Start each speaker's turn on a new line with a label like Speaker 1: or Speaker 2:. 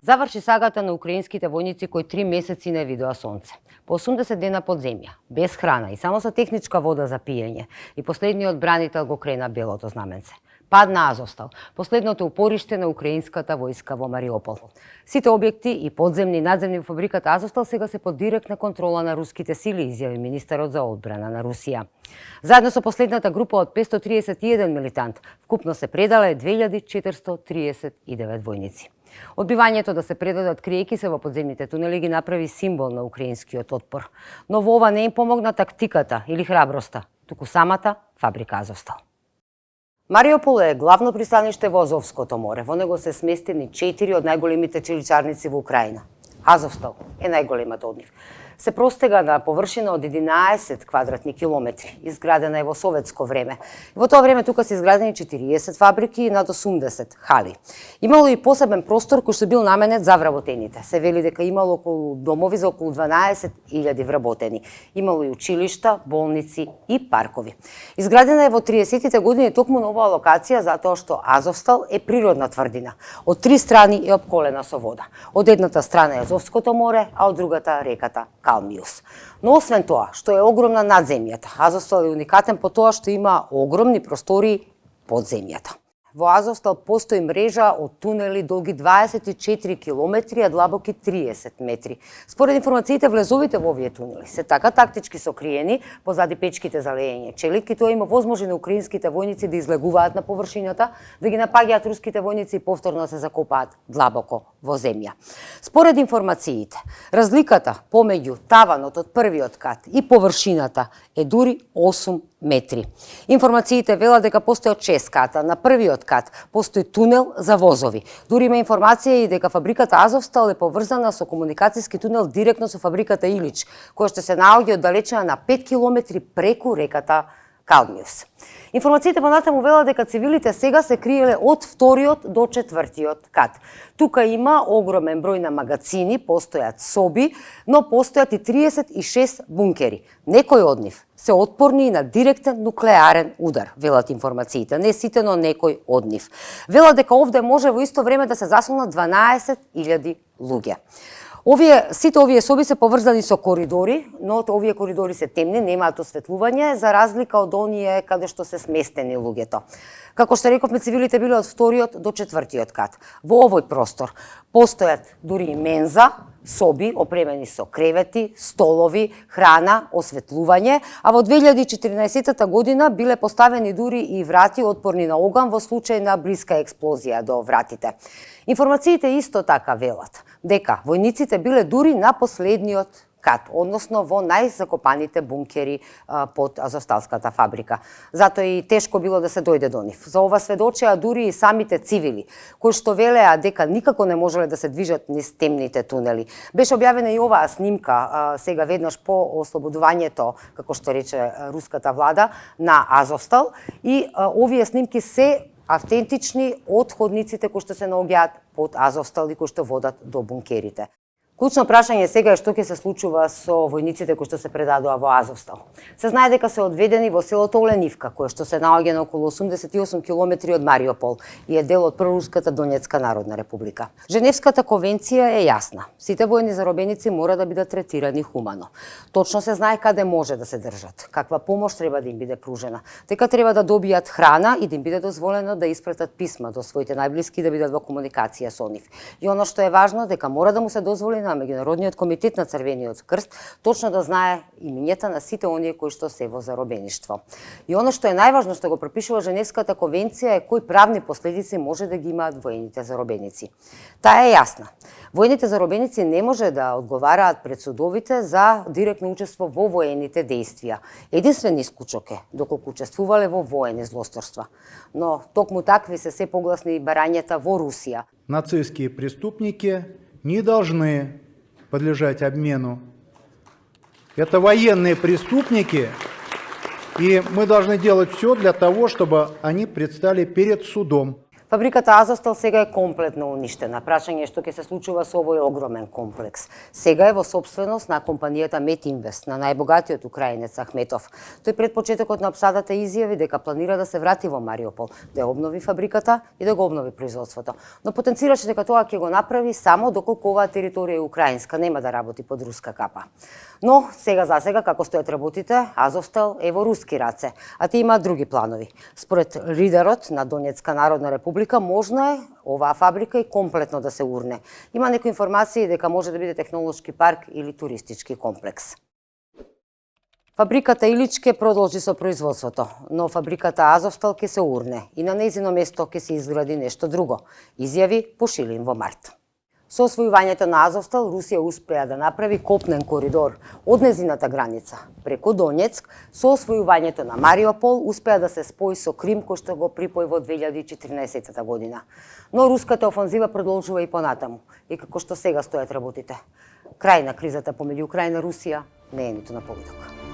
Speaker 1: Заврши сагата на украинските војници кои 3 месеци не видоа сонце. По 80 дена под земја, без храна и само со техничка вода за пиење, и последниот бранител го крена белото знаменце. Пад на Азовстал, последното упориште на украинската војска во Мариупол. Сите објекти и подземни и надземни во фабриката Азовстал сега се под директна контрола на руските сили, изјави министерот за одбрана на Русија. Заедно со последната група од 531 милитант, вкупно се предале 2439 војници. Одбивањето да се предадат криејки се во подземните тунели ги направи символ на украинскиот отпор. Но во ова не им помогна тактиката или храброста, туку самата фабрика Азовстал. Мариупол е главно пристаниште во Азовското море. Во него се сместени 4 од најголемите челичарници во Украина. Азовстал е најголемата од нив. Се простега на површина од 11 квадратни километри, изградена е во советско време. Во тоа време тука се изградени 40 фабрики и над 80 хали. Имало и посебен простор кој што бил наменет за вработените. Се вели дека имало околу домови за околу 12.000 вработени. Имало и училишта, болници и паркови. Изградена е во 30-тите години токму на оваа локација затоа што Азовстал е природна тврдина. Од 3 страни е опколена со вода. Од едната страна е Азовското море, а од другата реката Калмиус. Но освен тоа, што е огромна над земјата, Азовстал е уникатен по тоа што има огромни простори под земјата. Во Азовстал постои мрежа од тунели долги 24 километри, а длабоки 30 метри. Според информациите, влезовите во овие тунели се така тактички сокриени позади печките за леење челитки, тоа има возможност на украинските војници да излегуваат на површината, да ги напаѓаат руските војници и повторно се закопаат длабоко во земја. Според информациите, разликата помеѓу таванот од првиот кат и површината е дури 8 метри. Информациите велат дека постојат 6 ката. На првиот кат постои тунел за возови. Дури има информација и дека фабриката Азовстал е поврзана со комуникацијски тунел директно со фабриката Илич, која што се наоѓа од далечина на 5 километри преку реката Калмиус. Информациите понатаму велат дека цивилите сега се криеле од 2-тиот до 4-тиот кат. Тука има огромен број на магазини, постојат соби, но постојат и 36 бункери. Некои од нив се отпорни на директен нуклеарен удар, велат информациите. Не сите, но некои од нив. Велат дека овде може во исто време да се заслонат 12.000 луѓе. Сите овие соби се поврзани со коридори, но овие коридори се темни, немаат осветлување, за разлика од оние каде што се сместени луѓето. Како што рековме, цивилите биле од 2-тиот до 4-тиот кат. Во овој простор постојат дури и менза, соби опремени со кревети, столови, храна, осветлување, а во 2014 година биле поставени дури и врати отпорни на оган во случај на блиска експлозија до вратите. Информациите исто така велат дека војниците биле дури на последниот кат, односно во најзакопаните бункери под Азовсталската фабрика. Затоа и тешко било да се дојде до нив. За ова сведочеа дури и самите цивили, кои што велеа дека никако не можеле да се движат низ темните тунели. Беше објавена и оваа снимка сега веднаш по ослободувањето, како што рече руската влада, на Азовстал, и овие снимки се автентични од ходниците кои што се наоѓаат под Азовстал и кои што водат до бункерите. Клучно прашање сега е што ќе се случува со војниците кои што се предадоа во Азовстал. Се знае дека се одведени во селото Оленивка, кое што се наоѓа на околу 88 километри од Мариупол и е дел од проруската Донецка народна република. Женевската конвенција е јасна. Сите војни заробеници мора да бидат третирани хумано. Точно се знае каде може да се држат, каква помош треба да им биде пружена, дека треба да добијат храна и да им биде дозволено да испратат писма до своите најблиски да бидат во комуникација со нив. И она што е важно, дека мора да му се дозволи на Меѓународниот комитет на Црвениот крст точно да знае имињата на сите оние кои што се во заробеништво. И оно што е најважно што го пропишува Женевската конвенција е кои правни последици може да ги имаат воените заробеници. Таа е јасна. Воените заробеници не може да одговараат пред судовите за директно учество во воените дејствија. Единствен исклучок е доколку учествувале во воени злосторства. Но токму такви се погласни барањата во Русија.
Speaker 2: Нацистские преступники не должны подлежать обмену. Это военные преступники, и мы должны делать все для того, чтобы они предстали перед судом.
Speaker 1: Фабриката Азовстал сега е комплетно уништена. Прашање е што ќе се случува со овој огромен комплекс. Сега е во собственост на компанијата Метинвест, на најбогатиот украинец Ахметов. Тој пред почетокот на опсадата изјави дека планира да се врати во Мариупол, да ја обнови фабриката и да го обнови производството. Но потенцираше дека тоа ќе го направи само доколку оваа територија е украинска, нема да работи под руска капа. Но сега за сега, како стојат работите, Азовстал е во руски раце, а те имаат други планови. Според лидерот на Донецка народна република, можно е оваа фабрика и комплетно да се урне. Има некои информации дека може да биде технолошки парк или туристички комплекс. Фабриката Иличке продолжи со производството, но фабриката Азовстал ќе се урне и на нејзино место ќе се изгради нешто друго, изјави Пушилин во март. Со освојувањето на Азовстал, Русија успеа да направи копнен коридор од незината граница преку Донецк. Со освојувањето на Мариупол успеа да се спои со Крим, кој што го припои во 2014 година. Но руската офанзива продолжува и понатаму, и како што сега стојат работите. Крај на кризата помеѓу Украина и Русија не е ниту на повидок.